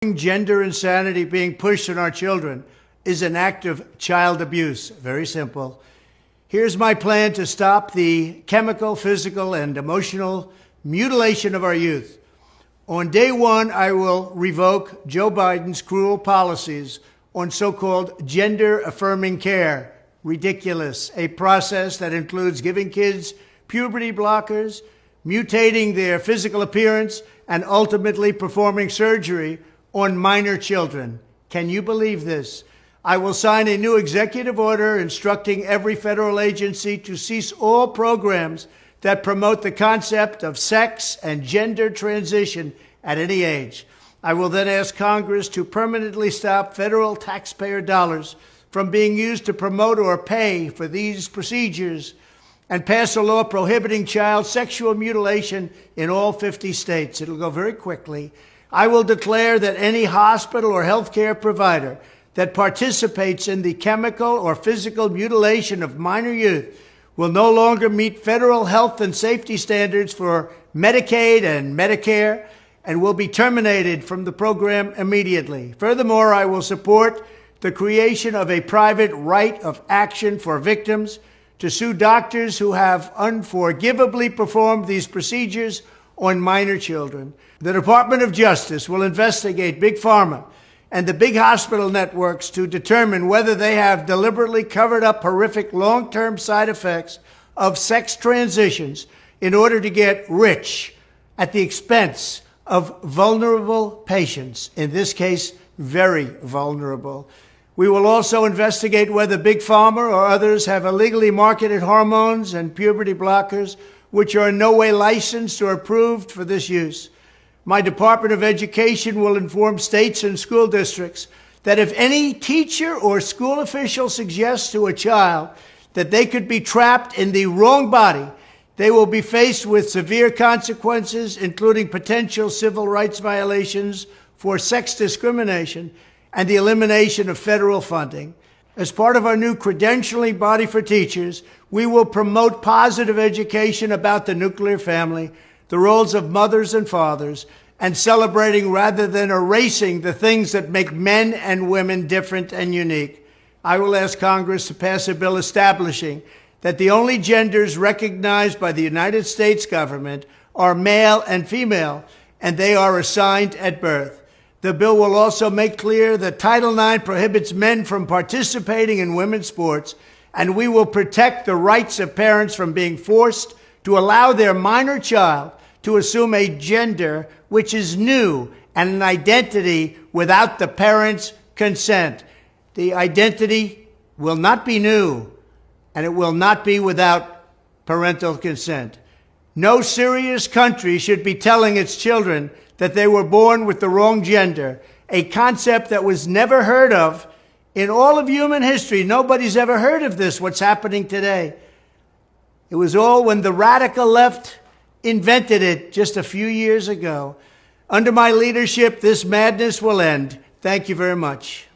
Gender insanity being pushed on our children is an act of child abuse. Very simple. Here's my plan to stop the chemical, physical, and emotional mutilation of our youth. On day one, I will revoke Joe Biden's cruel policies on so-called gender-affirming care. Ridiculous. A process that includes giving kids puberty blockers, mutating their physical appearance, and ultimately performing surgery on minor children. Can you believe this? I will sign a new executive order instructing every federal agency to cease all programs that promote the concept of sex and gender transition at any age. I will then ask Congress to permanently stop federal taxpayer dollars from being used to promote or pay for these procedures and pass a law prohibiting child sexual mutilation in all 50 states. It'll go very quickly. I will declare that any hospital or healthcare provider that participates in the chemical or physical mutilation of minor youth will no longer meet federal health and safety standards for Medicaid and Medicare and will be terminated from the program immediately. Furthermore, I will support the creation of a private right of action for victims to sue doctors who have unforgivably performed these procedures on minor children. The Department of Justice will investigate Big Pharma and the big hospital networks to determine whether they have deliberately covered up horrific long-term side effects of sex transitions in order to get rich at the expense of vulnerable patients, in this case, very vulnerable. We will also investigate whether Big Pharma or others have illegally marketed hormones and puberty blockers which are in no way licensed or approved for this use. My Department of Education will inform states and school districts that if any teacher or school official suggests to a child that they could be trapped in the wrong body, they will be faced with severe consequences, including potential civil rights violations for sex discrimination and the elimination of federal funding. As part of our new credentialing body for teachers, we will promote positive education about the nuclear family, the roles of mothers and fathers, and celebrating rather than erasing the things that make men and women different and unique. I will ask Congress to pass a bill establishing that the only genders recognized by the United States government are male and female, and they are assigned at birth. The bill will also make clear that Title IX prohibits men from participating in women's sports, and we will protect the rights of parents from being forced to allow their minor child to assume a gender which is new and an identity without the parents' consent. The identity will not be new, and it will not be without parental consent. No serious country should be telling its children that they were born with the wrong gender, a concept that was never heard of in all of human history. Nobody's ever heard of this, what's happening today. It was all when the radical left invented it just a few years ago. Under my leadership, this madness will end. Thank you very much.